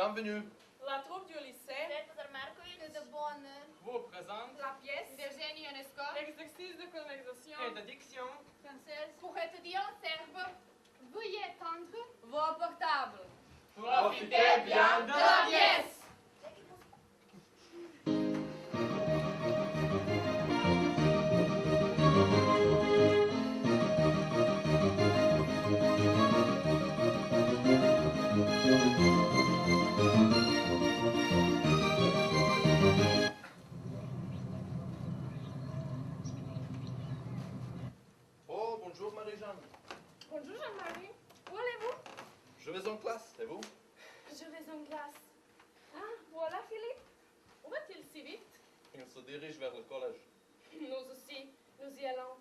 Bienvenue. La troupe du lycée. Peter Markovic. De Bonne. Vous présente La pièce. Virginie Ionesco. L'exercice de conversation. et de diction. Française. Pour étudier en serbe. Veuillez tendre Vos portables. Profitez bien de la pièce. Oh, bonjour Marie-Jeanne. Bonjour Jean-Marie. Où allez-vous? Je vais en classe, et vous? Je vais en classe. Ah, voilà Philippe. Où va-t-il si vite? Il se dirige vers le collège. Nous aussi, nous y allons.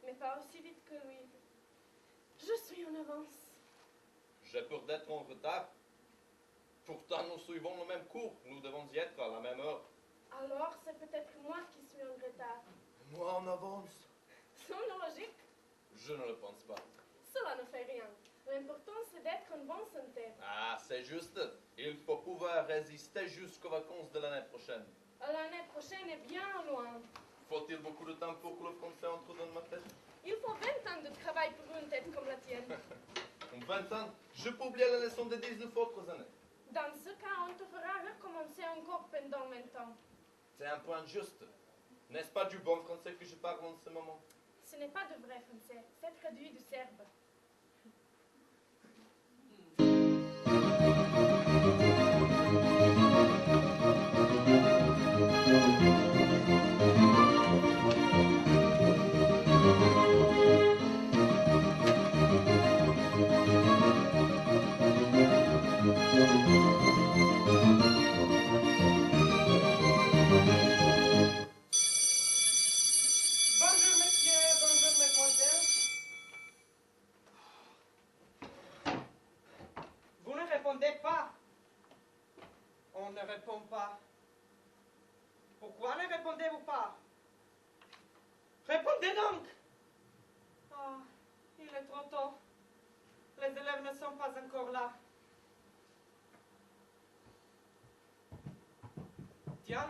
Mais pas aussi vite que lui. Je suis en avance. J'ai peur d'être en retard. Pourtant, nous suivons le même cours. Nous devons y être à la même heure. Alors, c'est peut-être moi qui suis en retard. Moi en avance. Semble logique. Je ne le pense pas. Cela ne fait rien. L'important, c'est d'être en bonne santé. Ah, c'est juste. Il faut pouvoir résister jusqu'aux vacances de l'année prochaine. L'année prochaine est bien loin. Faut-il beaucoup de temps pour que le français entre dans ma tête? Il faut 20 ans de travail pour une tête comme la tienne. En 20 ans, je peux oublier la leçon de 19 autres années. Dans ce cas, on te fera recommencer encore pendant 20 ans. C'est un point juste. N'est-ce pas du bon français que je parle en ce moment? Ce n'est pas de vrai français, c'est traduit du serbe. Bonjour messieurs, bonjour mesdemoiselles. Vous ne répondez pas. On ne répond pas. Pourquoi ne répondez-vous pas? Répondez donc! Ah, il est trop tôt. Les élèves ne sont pas encore là. Tiens,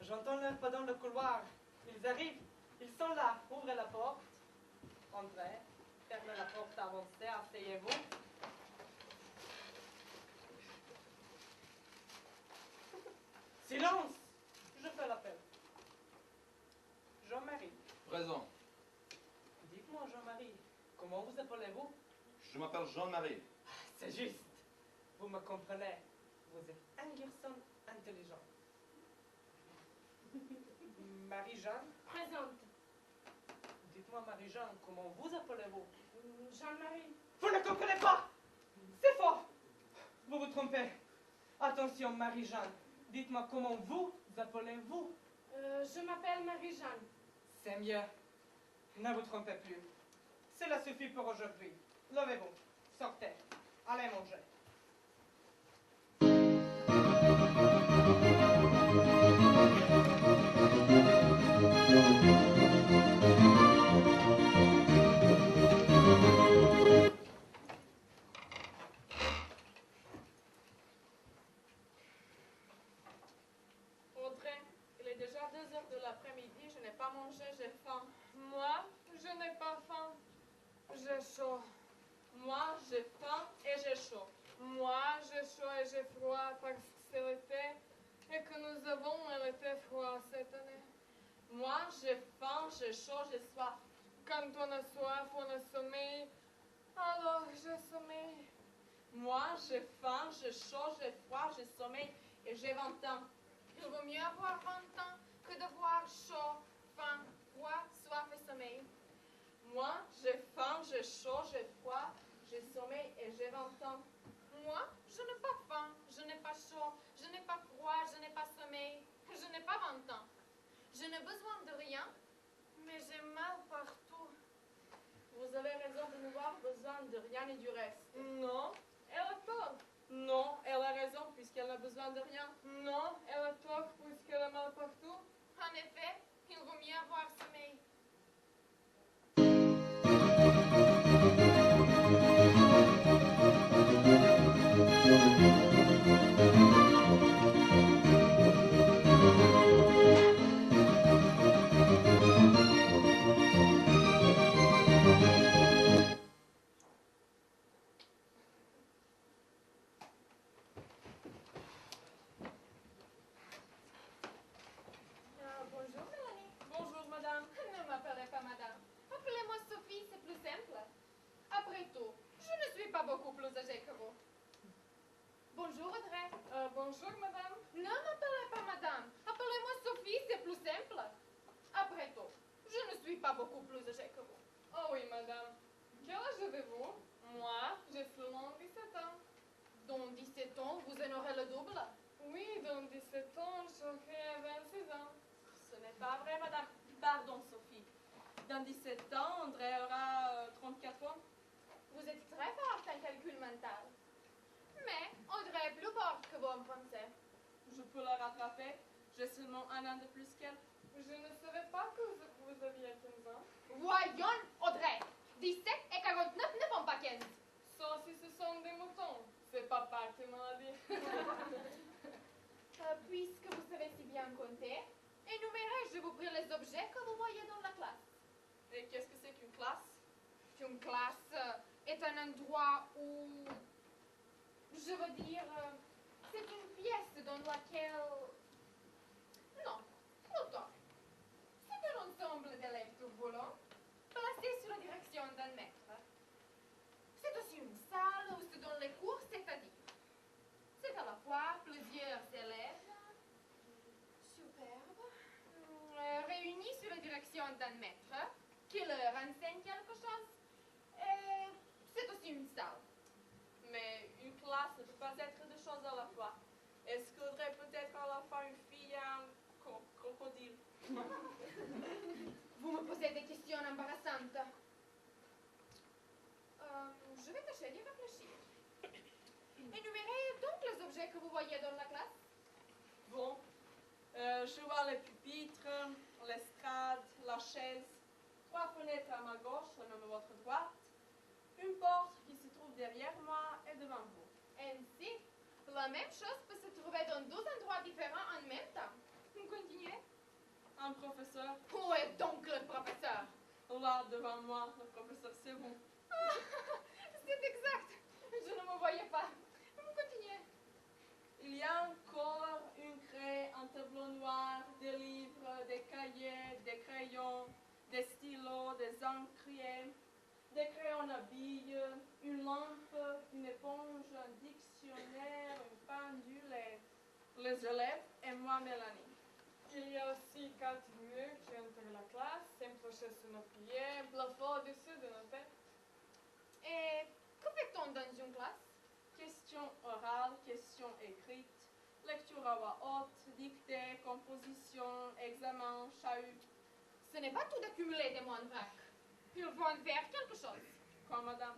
j'entends leurs pas dans le couloir. Ils arrivent. Ils sont là. Ouvrez la porte. Entrez. Fermez la porte, avancez, asseyez-vous. Silence! Je fais l'appel. Jean-Marie. Présent. Dites-moi, Jean-Marie, comment vous appelez-vous? Je m'appelle Jean-Marie. C'est juste. Vous me comprenez. Vous êtes un garçon intelligent. Marie-Jeanne. Présente. Dites-moi, Marie-Jeanne, comment vous appelez-vous? Jean-Marie. Vous ne comprenez pas! C'est faux! Vous vous trompez. Attention, Marie-Jeanne. Dites-moi comment vous appelez-vous? Je m'appelle Marie-Jeanne. C'est mieux. Ne vous trompez plus. Cela suffit pour aujourd'hui. Levez-vous. Sortez. Allez manger. Audrey, il est déjà 2 heures de l'après-midi, je n'ai pas mangé, j'ai faim. Moi, je n'ai pas faim. J'ai chaud. Moi, j'ai faim et j'ai chaud. Moi, j'ai chaud et j'ai froid parce que c'est l'été et que nous avons un été froid cette année. Moi, j'ai faim, j'ai chaud, j'ai soif. Quand on a soif, on a sommeil. Alors, j'ai sommeil. Moi, j'ai faim, j'ai chaud, j'ai froid, j'ai sommeil et j'ai 20 ans. Il vaut mieux avoir 20 ans que d'avoir chaud, faim, froid, soif et sommeil. Moi, j'ai faim, j'ai chaud, j'ai froid, j'ai sommeil et j'ai 20 ans. Moi, je n'ai pas faim, je n'ai pas chaud, je n'ai pas froid, je n'ai pas sommeil, je n'ai pas 20 ans. Je n'ai besoin de rien, mais j'ai mal partout. Vous avez raison de n'avoir besoin de rien et du reste. Non, elle a tort. Non, elle a raison puisqu'elle n'a besoin de rien. Non, elle a tort puisqu'elle a mal partout. En effet, il vaut mieux avoir sommeil. Après tout, je ne suis pas beaucoup plus âgée que vous. Bonjour, Audrey. Bonjour, madame. Ne m'appelez pas madame. Appelez-moi Sophie, c'est plus simple. Après tout, je ne suis pas beaucoup plus âgée que vous. Oh oui, madame. Quel âge avez-vous? Moi, j'ai seulement 17 ans. Dans 17 ans, vous en aurez le double. Oui, dans 17 ans, j'aurai 26 ans. Ce n'est pas vrai, madame. Pardon, Sophie. Dans 17 ans, André aura 34 ans. Vous êtes très forte en calcul mental. Mais Audrey est plus forte que vous en français. Je peux la rattraper. J'ai seulement un an de plus qu'elle. Je ne savais pas que vous aviez 15 ans. Voyons, Audrey. 17 et 49 ne font pas 15. Sauf si ce sont des moutons. C'est papa qui m'a dit. Puisque vous savez si bien compter, énumérez, je vous prie, les objets que vous voyez dans la classe. Et qu'est-ce que c'est qu'une classe? Une classe est un endroit où, je veux dire, c'est une pièce dans laquelle... Non, plutôt. C'est un ensemble d'élèves turbolents placés sous la direction d'un maître. C'est aussi une salle où se donnent les cours, c'est-à-dire, c'est à la fois plusieurs élèves, superbes, réunis sous la direction d'un maître qui leur enseigne quelque chose. Et c'est aussi une salle. Mais une classe ne peut pas être deux choses à la fois. Est-ce qu'Audrey peut être à la fois une fille et un crocodile? Vous me posez des questions embarrassantes. Je vais tâcher d'y réfléchir. Énumérez donc les objets que vous voyez dans la classe. Bon. Je vois le pupitre, l'estrade, la chaise, 3 fenêtres à ma gauche, la même à votre droite, une porte qui se trouve derrière moi et devant vous. Ainsi, la même chose peut se trouver dans 2 endroits différents en même temps. Continuez. Un professeur, Où est donc le professeur? là devant moi, le professeur c'est vous. C'est exact. Je ne me voyais pas. Continuez. Il y a encore une craie, un tableau noir, des livres, des cahiers, des crayons, des stylos, des encriers, des crayons à billes, une lampe, une éponge, un dictionnaire, une pendule et les élèves et moi, Mélanie. Il y a aussi 4 murs qui entourent la classe, un clocher sous nos pieds, un plafond au-dessus de nos têtes. Et que fait-on dans une classe? Questions orales, questions écrites, lecture à voix haute, dictée, composition, examen, chahut. Ce n'est pas tout d'accumuler des mots en vrac. Il faut en faire quelque chose. Quoi, madame?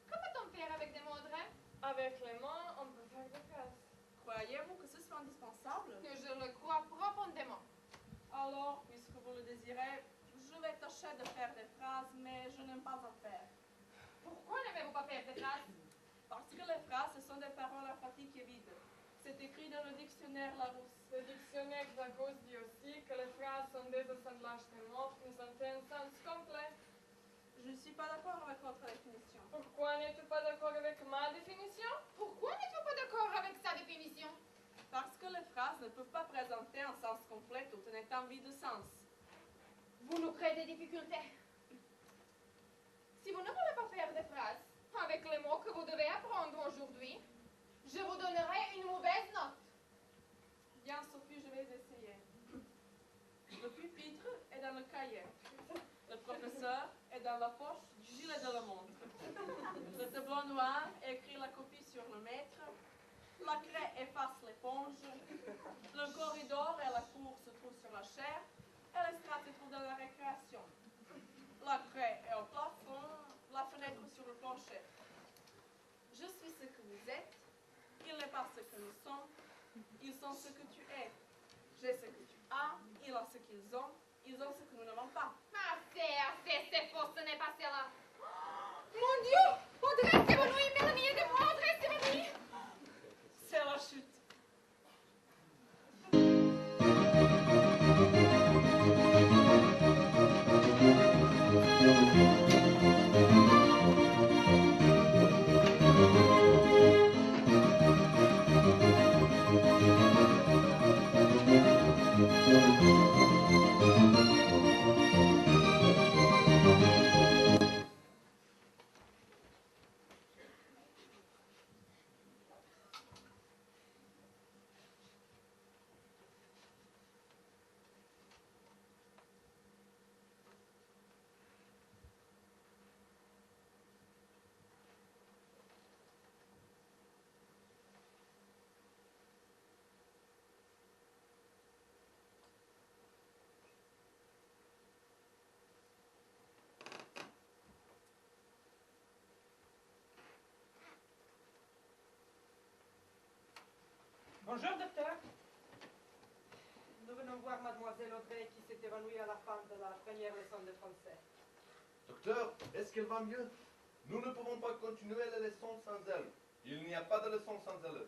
Que peut-on faire avec des mots en vrai? Avec les mains, on peut faire des phrases. Croyez-vous que ce soit indispensable? Que je le crois profondément. Alors, puisque vous le désirez, je vais tâcher de faire des phrases, mais je n'aime pas en faire. Pourquoi n'aimez-vous pas faire des phrases? Parce que les phrases, ce sont des paroles emphatiques et vides. C'est écrit dans le dictionnaire Larousse. Le dictionnaire Larousse dit aussi que les phrases sont des assemblages de mots qui nous ont un sens complet. Je ne suis pas d'accord avec votre définition. Pourquoi n'êtes-vous pas d'accord avec ma définition? Pourquoi n'êtes-vous pas d'accord avec sa définition? Parce que les phrases ne peuvent pas présenter un sens complet tout en étant vides de sens. Vous nous créez des difficultés. Si vous ne voulez pas faire des phrases avec les mots que vous devez apprendre aujourd'hui, je vous donnerai une mauvaise note. Bien, Sophie, je vais essayer. Le pupitre est dans le cahier. Le professeur est dans la poche du gilet de la montre. Le tableau noir écrit la copie sur le maître. La craie efface l'éponge. Le corridor et la cour se trouvent sur la chaire. Et l'estrade se trouve dans la récréation. La craie est au plafond. La fenêtre sur le plancher. Je suis ce que vous êtes. Il n'est pas ce que nous sommes. Ils sont ce que tu es. J'ai ce que tu as. Il a ce qu'ils ont. Ils ont ce que nous n'avons pas. Assez, c'est faux, ce n'est pas cela. Mon Dieu! Audrey s'évanouit, Mélanie, aidez-moi, Audrey s'évanouit! C'est la chute. Bonjour, docteur. Nous venons voir mademoiselle Audrey qui s'est évanouie à la fin de la première leçon de français. Docteur, est-ce qu'elle va mieux? Nous ne pouvons pas continuer la leçon sans elle. Il n'y a pas de leçon sans elle.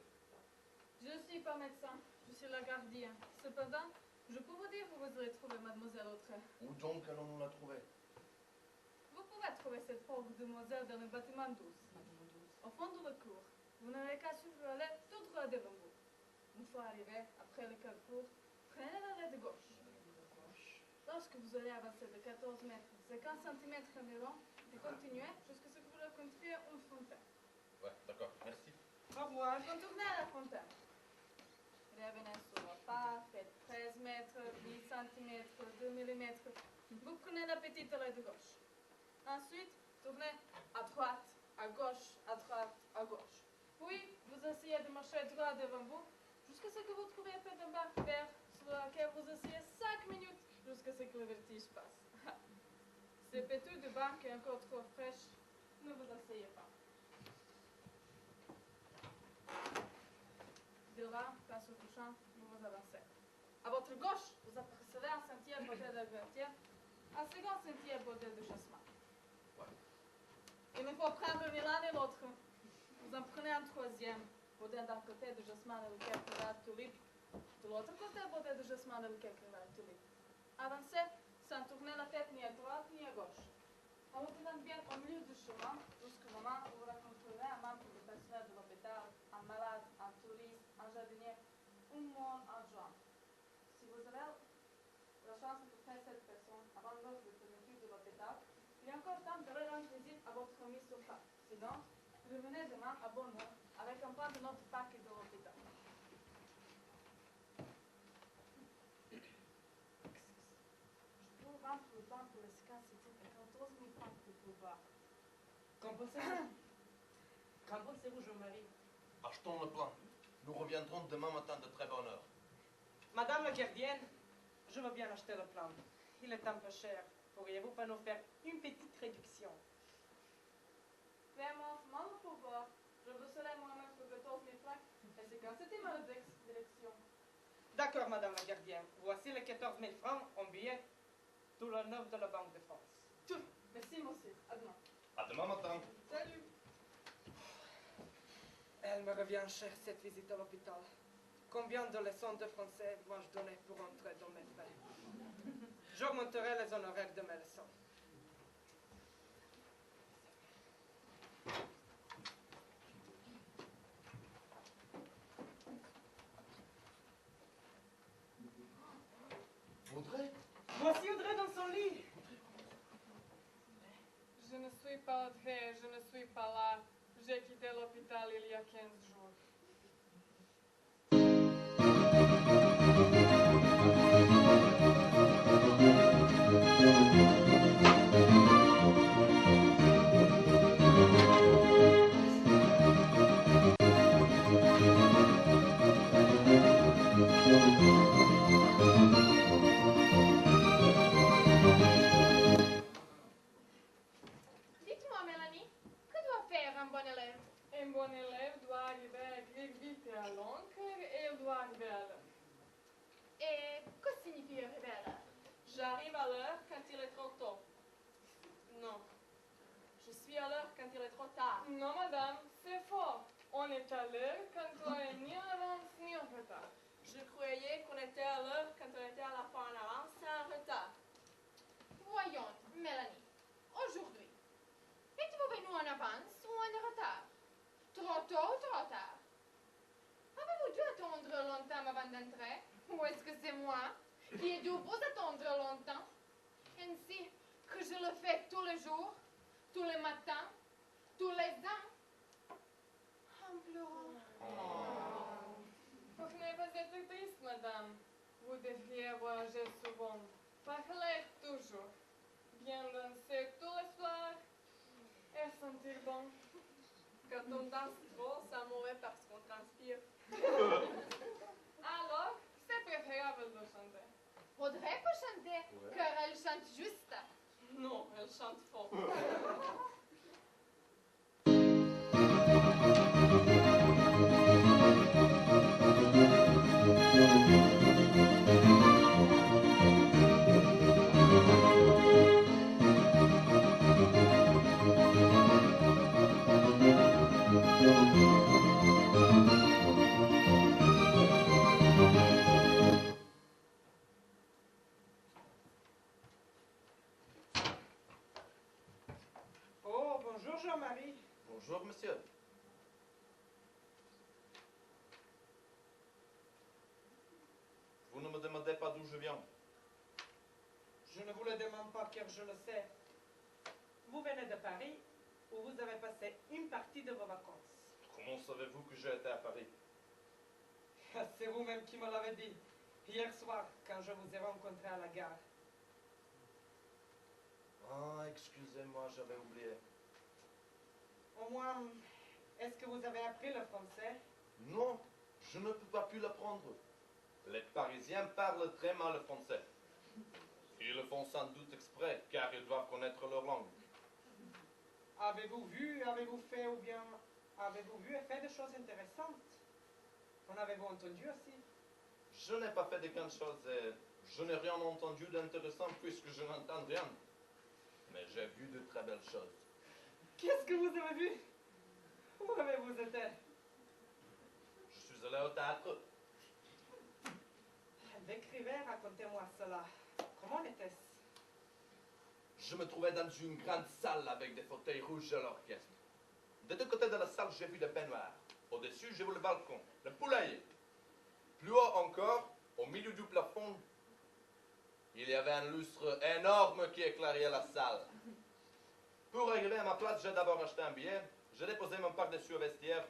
Je ne suis pas médecin, je suis la gardienne. Cependant, je peux vous dire où vous aurez trouvé mademoiselle Audrey. Où donc allons-nous la trouver? Vous pouvez trouver cette pauvre demoiselle dans le bâtiment 12. Au fond de la cour. Vous n'avez qu'à suivre la lettre tout droit devant vous. Une fois arrivé, après le cours, prenez la lettre de gauche. Lorsque vous aurez avancé de 14 mètres, 50 cm environ, et continuez jusqu'à ce que vous rencontriez une fontaine. Ouais, d'accord, merci. Au revoir. Contournez à la fontaine. Revenez sur le pas, faites 13 mètres, 10 cm, 2 mm. Vous prenez la petite lettre de gauche. Ensuite, tournez à droite, à gauche, à droite, à gauche. Puis, vous essayez de marcher droit devant vous jusqu'à ce que vous trouviez un peu de barre vert sur laquelle vous essayez 5 minutes jusqu'à ce que le vertige passe. Ces péteux de barque est encore trop fraîche, ne vous asseyez pas. De là, face au couchant, vous vous avancez. À votre gauche, vous apercevrez un sentier bordé de vertière, un second sentier bordé de jasmin. Il ne faut prendre ni l'un ni l'autre. Vous en prenez un troisième, bordé d'un côté de jasmin et lequel la tulipe, de l'autre côté bordé de jasmin et lequel la tulipe. Avancez sans tourner la tête ni à droite ni à gauche. En vous tenant bien au milieu du chemin, jusqu'au moment où vous rencontrerez un membre du personnel de l'hôpital, un malade, un touriste, un jardinier, un moine, un joint. Si vous avez la chance de trouver cette personne avant l'heure de fermeture de l'hôpital, il y a encore temps de rendre visite à votre ami sur place. Sinon, revenez demain à bonne heure avec un point de notre paquet de l'hôpital. Je vous rendre le plan pour le scan, c'était 14 000 francs de pouvoir. Qu'en pensez-vous, Jean-Marie? Achetons le plan. Nous reviendrons demain matin de très bonne heure. Madame la gardienne, je veux bien acheter le plan. Il est un peu cher. Pourriez-vous pas nous faire une petite réduction? Vraiment, mal au pouvoir. Je vous serai moi-même pour 14 000 francs. Et c'est quand c'était ma direction. D'accord, Madame la gardienne. Voici les 14 000 francs en billets, tout l'honneur de la Banque de France. Tout. Merci, monsieur. À demain. À demain matin. Salut. Elle me revient cher cette visite à l'hôpital. Combien de leçons de français dois-je donner pour entrer dans mes frais? J'augmenterai les honoraires de mes leçons. Audrey? Voici Audrey dans son lit. Je ne suis pas Audrey, je ne suis pas là. J'ai quitté l'hôpital il y a 15 jours. Dites-moi, Mélanie, que doit faire un bon élève? Un bon élève doit arriver à écrire vite et à l'encre et il doit arriver à l'heure. Et que signifie arriver à l'heure? J'arrive à l'heure quand il est trop tôt. Non. Je suis à l'heure quand il est trop tard. Non, madame, c'est faux. On est à l'heure quand on est ni en avance ni en retard. Je croyais qu'on était à l'heure quand on était à la fois en avance et en retard. Voyons, Mélanie, aujourd'hui, êtes-vous venu en avance ou en retard? Trop tôt ou trop tard? Avez-vous dû attendre longtemps avant d'entrer? Ou est-ce que c'est moi qui ai dû vous attendre longtemps? Ainsi que je le fais tous les jours, tous les matins, tous les ans, en pleurant. Pour ne pas être triste, madame, vous devriez voyager souvent, parler toujours, bien danser tous les soirs et sentir bon. Quand on danse trop, ça mauvais parce qu'on transpire. Alors, c'est préférable de chanter. Audrey peut chanter, car elle chante juste. Non, elle chante faux. Marie. Bonjour, monsieur. Vous ne me demandez pas d'où je viens. Je ne vous le demande pas car je le sais. Vous venez de Paris où vous avez passé une partie de vos vacances. Comment savez-vous que j'ai été à Paris? C'est vous-même qui me l'avez dit hier soir quand je vous ai rencontré à la gare. Ah, excusez-moi, j'avais oublié. Au moins, est-ce que vous avez appris le français? Non, je ne peux pas plus l'apprendre. Les Parisiens parlent très mal le français. Ils le font sans doute exprès, car ils doivent connaître leur langue. Avez-vous vu, avez-vous fait ou bien avez-vous vu et fait des choses intéressantes? En avez-vous entendu aussi? Je n'ai pas fait de grandes choses et je n'ai rien entendu d'intéressant puisque je n'entends rien. Mais j'ai vu de très belles choses. Qu'est-ce que vous avez vu? Où avez-vous été? Je suis allé au théâtre. Décrivez, racontez-moi cela. Comment était-ce? Je me trouvais dans une grande salle avec des fauteuils rouges à l'orchestre. Des deux côtés de la salle, j'ai vu des baignoires. Au-dessus, j'ai vu le balcon, le poulailler. Plus haut encore, au milieu du plafond, il y avait un lustre énorme qui éclairait la salle. Pour arriver à ma place, j'ai d'abord acheté un billet, j'ai déposé mon par-dessus au vestiaire,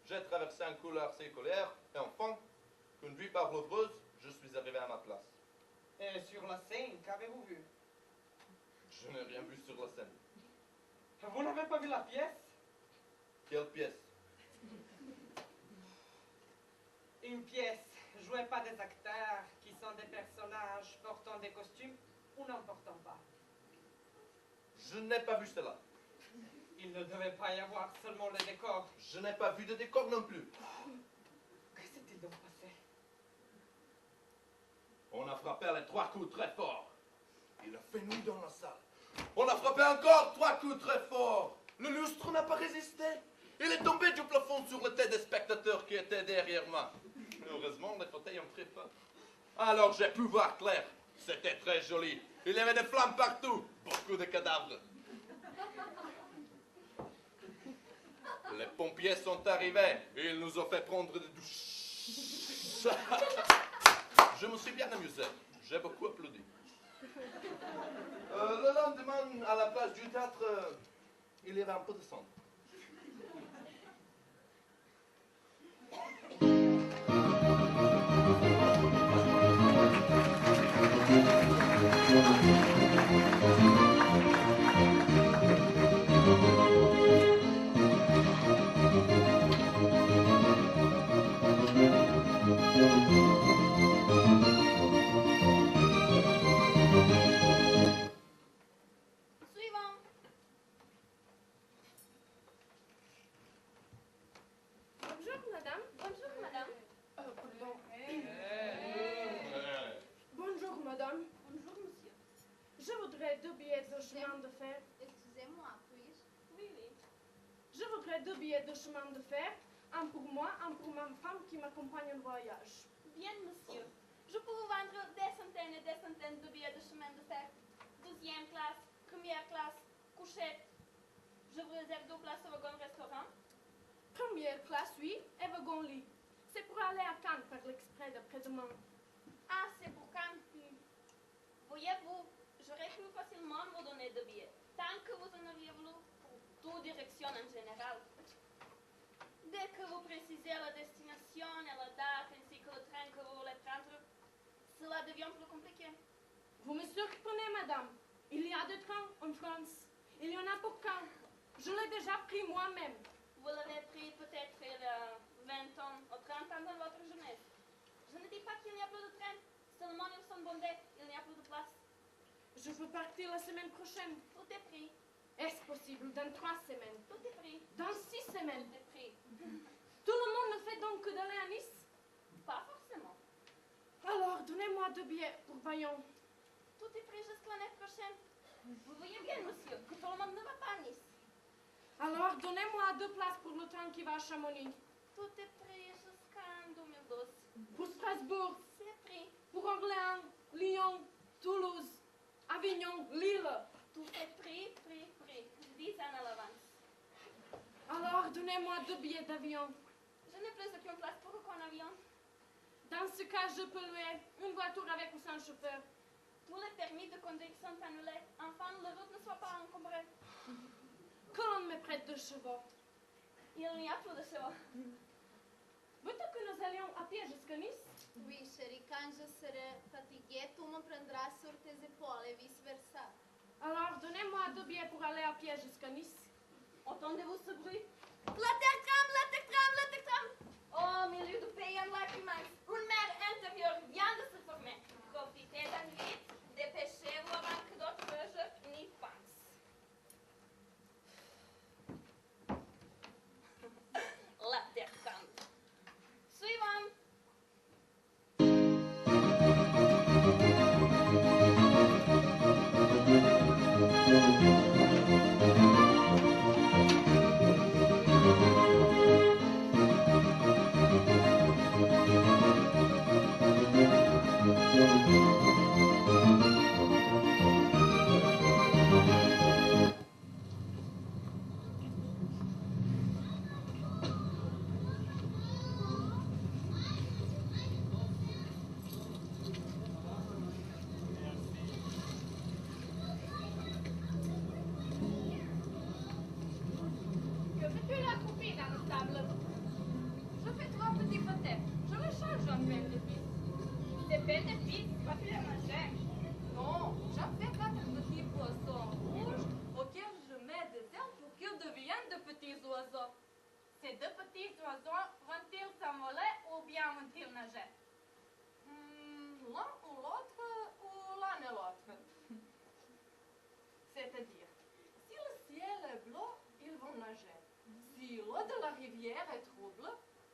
j'ai traversé un couloir circulaire, et enfin, conduit par l'ouvreuse, je suis arrivé à ma place. Et sur la scène, qu'avez-vous vu? Je n'ai rien vu sur la scène. Vous n'avez pas vu la pièce? Quelle pièce? Une pièce jouée par des acteurs qui sont des personnages portant des costumes ou n'en portant pas. Je n'ai pas vu cela. Il ne devait pas y avoir seulement le décor. Je n'ai pas vu de décor non plus. Que s'est-il donc passé? On a frappé les 3 coups très fort. Il a fait nuit dans la salle. On a frappé encore 3 coups très forts. Le lustre n'a pas résisté. Il est tombé du plafond sur le tête des spectateurs qui étaient derrière moi. Heureusement, les fauteuils ont pris feu. Alors j'ai pu voir clair. C'était très joli. Il y avait des flammes partout. Beaucoup de cadavres. Les pompiers sont arrivés. Ils nous ont fait prendre des douches. Je me suis bien amusé. J'ai beaucoup applaudi. Le lendemain, à la place du théâtre, il y avait un peu de sang. Suivant. Bonjour, madame. Bonjour, madame. Pardon. Bonjour, madame. Bonjour, monsieur. Je voudrais 2 billets de chemin de fer. Excusez-moi, puis-je? Oui, oui. Je voudrais 2 billets de chemin de fer. Un pour moi, un pour ma femme qui m'accompagne en voyage. Bien, monsieur. Je peux vous vendre des centaines et des centaines de billets de chemin de fer. 12e classe, première classe, couchette. Je vous réserve 2 places au wagon-restaurant. Première classe, oui, et wagon-lit. C'est pour aller à Cannes par l'exprès d'après-demain. Ah, c'est pour Cannes. Voyez-vous, j'aurais pu facilement vous donner 2 billets, tant que vous en auriez voulu pour 2 directions en général. Dès que vous précisez la destination et la date ainsi que le train que vous voulez prendre, cela devient plus compliqué. Vous me surprenez, madame. Il y a des trains en France. Il y en a pour Cannes. Je l'ai déjà pris moi-même. Vous l'avez pris peut-être il y a 20 ans ou 30 ans dans votre jeunesse. Je ne dis pas qu'il n'y a plus de train, seulement ils sont bondés, il n'y a plus de place. Je veux partir la semaine prochaine. Tout est pris, Est-ce possible dans 3 semaines? tout est pris, Dans 6 semaines? tout est pris. Tout le monde ne fait donc que d'aller à Nice? Pas forcément. Alors, donnez-moi 2 billets pour Bayonne. Tout est pris jusqu'à l'année prochaine. Vous voyez bien, monsieur, que tout le monde ne va pas à Nice. Alors, donnez-moi 2 places pour le train qui va à Chamonix. Tout est pris jusqu'en 2012. Pour Strasbourg, C'est pris. pour Orléans, Lyon, Toulouse, Avignon, Lille. Tout est pris, pris, pris. 10 ans à l'avance. donnez-moi 2 billets d'avion. Je n'ai plus aucune place pour aucun avion. Dans ce cas, je peux louer une voiture avec ou sans chauffeur. Tous les permis de conduire sont annulés. Enfin, la route ne soit pas encombrée. Que l'on me prête 2 chevaux. Il n'y a plus de chevaux. Veux-tu que nous allions à pied jusqu'à Nice? Oui, chérie, quand je serai fatiguée, tu me prendras sur tes épaules et vice-versa. Alors, donnez-moi 2 billets pour aller à pied jusqu'à Nice. Entendez-vous ce bruit? La terre tremble, la terre tremble, la terre tremble. Au milieu du pays en lacrimes, une mer intérieure vient de se former. Profitez d'en vite, dépêchez-vous avant que d'autres jeux n'y pensent. La terre tremble. Suivant. Que fais-tu la toupie dans le sable? Je fais 3 petits potets. Je le change en pain de fils. Des belles de fils, pas plus à manger. Non, j'en fais 4 petits poissons rouges auxquels je mets des ailes pour qu'ils deviennent de petits oiseaux. Ces 2 petits oiseaux vont-ils s'envoler ou bien vont-ils nager? L'un ou l'autre, ou l'un et l'autre. C'est-à-dire, si le ciel est bleu, ils vont nager. Si l'eau de la rivière est trouble,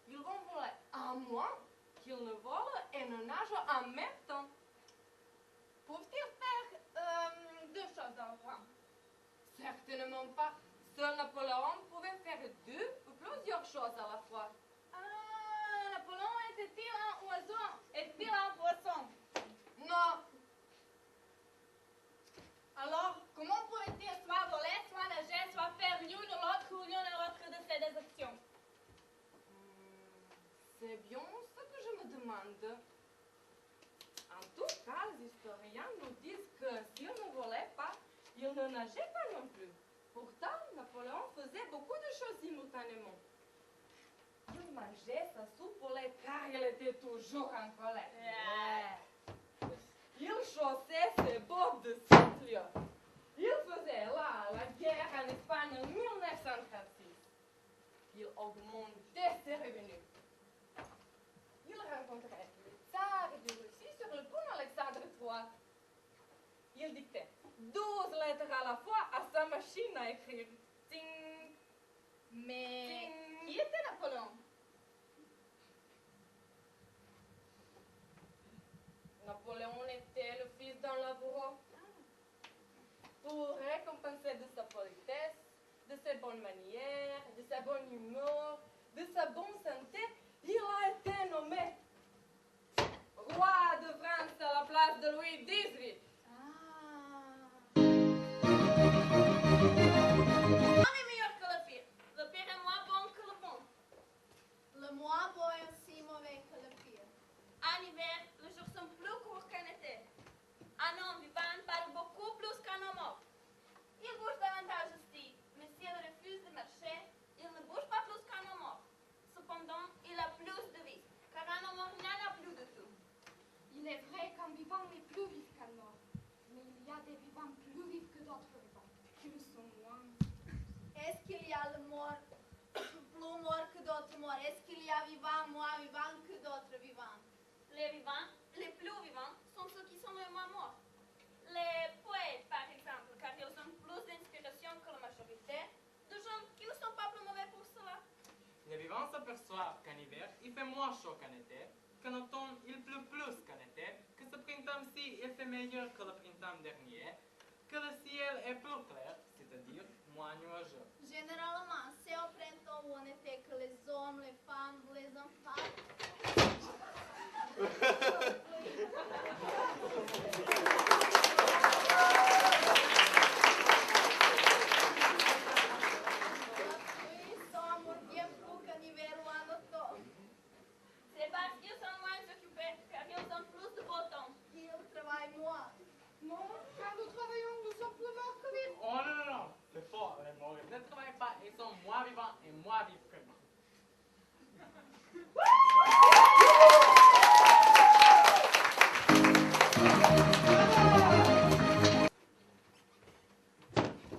ils vont voler. À moins qu'ils ne volent et ne nagent en même temps. Peuvent-ils faire 2 choses à la fois? Certainement pas. Seul Napoléon pouvait faire 2 ou plusieurs choses à la fois. Ah, Napoléon était-il un oiseau? Est-il un poisson? Non, Alors, comment pourrait-il soit voler, soit nager, soit faire l'une ou l'autre ou l'une et l'autre de ces 2 actions? c'est bien ce que je me demande. En tout cas, les historiens nous disent que s'il ne volait pas, il ne nageait pas non plus. Pourtant, Napoléon faisait beaucoup de choses simultanément. Il mangeait sa soupe au lait car il était toujours en colère. Il chaussait ses bottes de Sicile. Il faisait là la guerre en Espagne en 1936. Il augmentait ses revenus. Il rencontrait le tsar de Russie sur le pont Alexandre III. Il dictait 12 lettres à la fois à sa machine à écrire. Ting, Mais ting. qui était Napoléon? Napoléon était le fils d'un laboureur. Pour récompenser de sa politesse, de ses bonnes manières, de sa bonne humeur, de sa bonne santé, il a été nommé roi de France à la place de Louis XVIII. On est meilleur que le pire. Le pire est moins bon que le bon. Le moins beau est aussi mauvais que le pire. En hiver, les jours sont plus courts qu'en été. Un homme vivant parle beaucoup plus qu'un homme mort. Il bouge davantage aussi, mais s'il refuse de marcher, il ne bouge pas plus qu'un homme mort. Cependant, il a plus de vie, car un homme mort n'en a plus du tout. Il est vrai qu'un vivant est plus vif qu'un mort. Mais il y a des vivants plus vifs que d'autres vivants, qui le sont moins. Est-ce qu'il y a le mort plus mort que d'autres morts? Est-ce qu'il y a vivant, moins vivant que d'autres vivants? Les vivants, les plus vivants, sont ceux qui sont les moins morts. Les poètes, par exemple, car ils ont plus d'inspiration que la majorité, de gens qui ne sont pas plus mauvais pour cela. Les vivants s'aperçoivent qu'en hiver, il fait moins chaud qu'en été, qu'en automne, il pleut plus qu'en été, que ce printemps-ci, il fait meilleur que le printemps dernier, que le ciel est plus clair, c'est-à-dire moins nuageux. Généralement, c'est au printemps ou en été que les hommes, les femmes, les enfants sont amour ils sont moi vivant et moi vivant.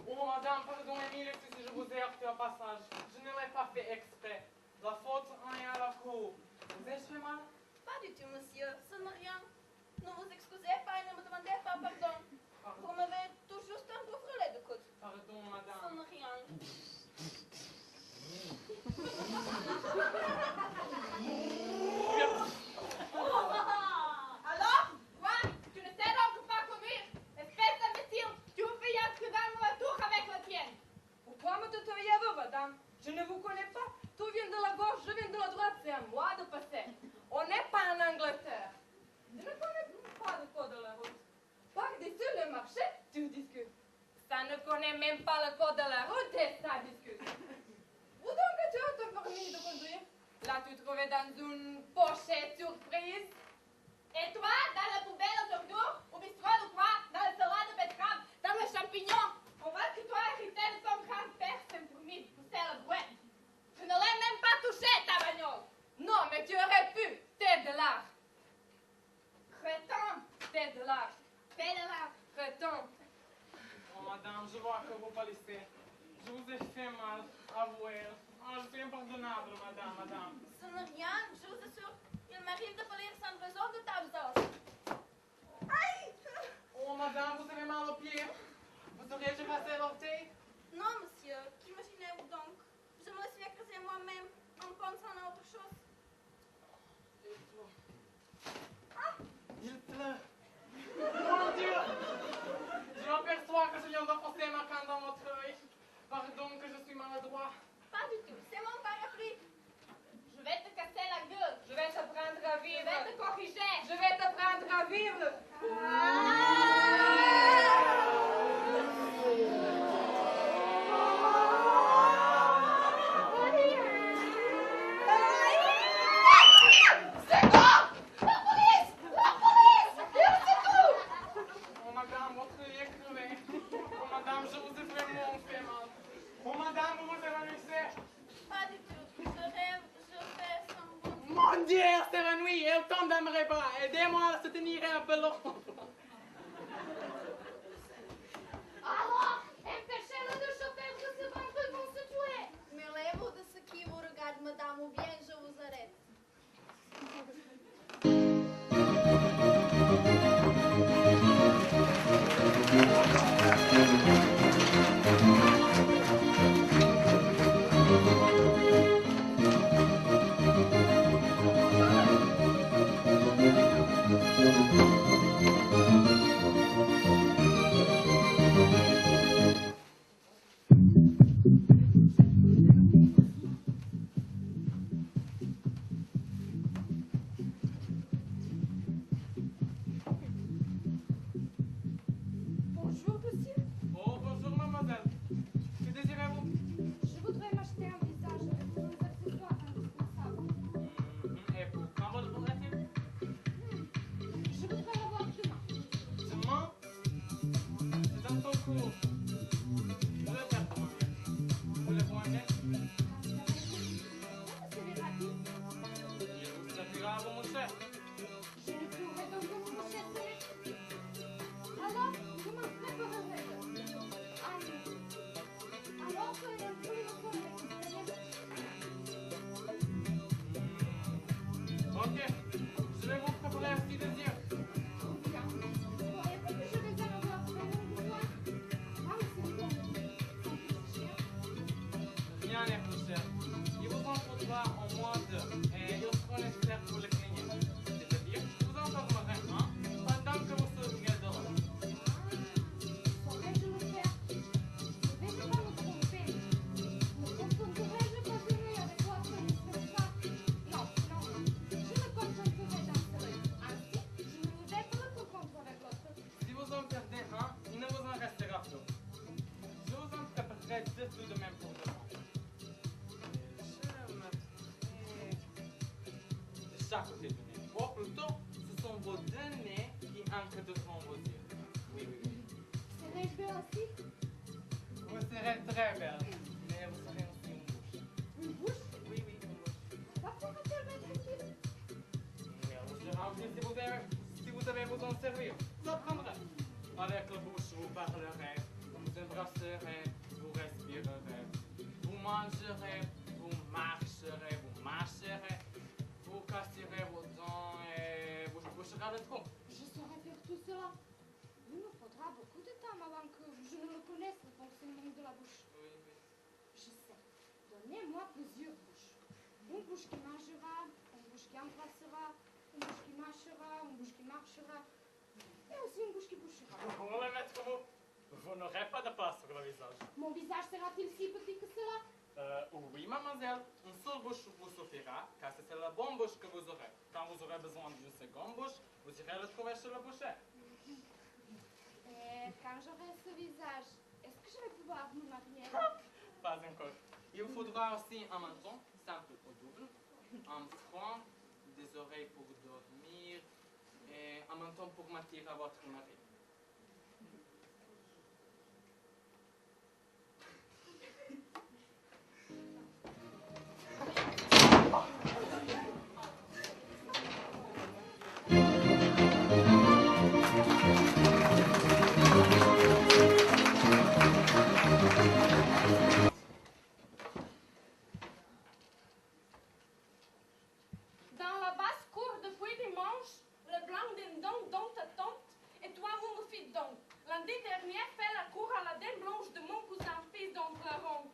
Oh madame, pardonnez mille si je vous ai heurté au passage. Je ne l'ai pas fait exprès. La faute en est à la cour. Vous ai-je fait mal? Pas du tout, monsieur. Ce n'est rien. Ne vous excusez pas et ne me demandez pas pardon. Vous m'avez tout juste un peu frôlé de coude. Pardon Ce madame. n'est rien. Alors, quoi? Tu ne sais donc pas conduire? Espèce d'imbécile, tu vous fais inscrire dans la tour avec la tienne. Pourquoi me tutoyez-vous, madame? Je ne vous connais pas. Tout vient de la gauche, je viens de la droite. C'est à moi de passer. On n'est pas en Angleterre. Je ne connais pas le code de la route. Par-dessus le marché, tu discutes. Ça ne connaît même pas le code de la route et ça discute. Où donc as-tu ton permis de conduire? L'as-tu trouvé dans une pochette surprise? Et toi, dans la poubelle autour d'eau, au bistrot ou quoi? Dans le salade de betterave, dans le champignon. On voit que toi, hérité de ton grand-père, c'est permis de pousser la brouette. Tu ne l'as même pas touché, ta bagnole. Non, mais tu aurais pu. T'es de l'art. Crétin, t'es de l'art. Fais de l'art. Crétin. Oh madame, je vois que vous palissez. Je vous ai fait mal, avouez. Oh, je suis impardonnable, madame. Ce n'est rien, je vous assure. Il m'arrive de faillir sans raison de table Aïe! Oh madame, vous avez mal aux pieds. Vous auriez-je passé l'orteil? Non, monsieur. Qu'imaginez-vous donc? Je me le suis écrasé moi-même en pensant à autre chose. Il pleut. Mon Dieu! Je m'aperçois que je viens d'enfoncer ma canne dans votre œil. Pardon que je suis maladroit. Pas du tout. C'est mon parapluie. Je vais te casser la gueule. Je vais t'apprendre à Je vivre. vais te corriger. Je vais t'apprendre à vivre. Oh madame, votre œil est crevé. Oh madame, je vous ai vraiment fait mal. Oh madame, vous vous évanouissez. Pas du tout. Je rêve, je fais semblant. Mon Dieu, elle s'évanouit. Elle tombe dans mes bras. Aidez-moi à la soutenir un peu long. Alors, empêchez-le de chauffer que ce ventre vont se tuer. Mêlez-vous de ce qui vous regarde, madame, ou bien je vous arrête. Bonjour, monsieur. Oh, bonjour mademoiselle. Que désirez-vous? Je voudrais m'acheter un visage avec tous les accessoires indispensables. Et pour quand votre faudrait-il? Je voudrais l'avoir demain. Demain? C'est un peu court. Je vais faire commander. Voulez-vous un net? C'est les rapide. Il vous servira à mon cher. Je ne pourrai donc pas me chercher. Alors, je m'en préparerai. Alors, vous le faire Ok, je vais vous préparer un petit désir. bien. Croyez-vous que je vais en avoir vraiment besoin? Ah, c'est bon. Rien n'est plus cher. Il vous en faudra en moins d'heures et ils seront nécessaires pour le clinique. C'est-à-dire, je vous en formerai un pendant que vous serez de l'autre. Saurais-je le faire? Je vais pas me tromper. Me contenterai-je pas d'aimer avec votre dispensable? Non. Je me contenterai d'un seul. Ainsi, je ne vais pas me confondre avec l'autre. Si vous en perdez un, il ne vous en restera plus. Je vous en préparerai deux tout de même pour demain. Je mettrai de chaque côté du nez. Ou plutôt, ce sont vos deux nez qui ancrent devant vos yeux. Oui. Serais-je belle aussi? Vous serez très belle, mais vous serez servir. Ça prendrait. Avec la bouche, vous parlerez, vous embrasserez, vous respirerez, vous mangerez, vous marcherez, vous casserez vos dents et vous boucherez le trou. Je saurais faire tout cela. Il me faudra beaucoup de temps avant que je ne me connaisse le fonctionnement de la bouche. Oui, oui. Je sais. Donnez-moi plusieurs bouches. Une bouche qui mangera, une bouche qui embrassera, une bouche qui mâchera, une bouche qui marchera, et aussi une bouche qui bouchera. Pour le mettre vous, vous n'aurez pas de place sur le visage. Mon visage sera-t-il si petit que cela? Oui, mademoiselle, une seule bouche vous suffira, car c'est la bonne bouche que vous aurez. Quand vous aurez besoin d'une seconde bouche, vous irez le trouver chez le boucher. Et quand j'aurai ce visage, est-ce que je vais pouvoir me marier? Pas encore. Il vous faudra aussi un menton, simple ou double, un front, des oreilles pour dormir et un menton pour mentir à votre mari. Dans la basse cour depuis dimanche, le blanc d'un don dont ta tante et toi vous me fîtes donc. Lundi dernier fait la cour à la dame blanche de mon cousin, fils d'un Claron.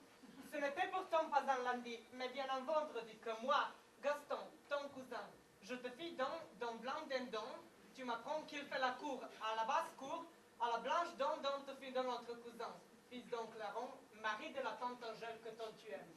Ce n'était pourtant pas un lundi, mais bien un vendredi que moi, Gaston, ton cousin, je te fis don d'un blanc d'un don. Tu m'apprends qu'il fait la cour à la basse cour, à la blanche don dont te fit de notre cousin, fils d'un Claron, mari de la tante Angèle que tant tu aimes.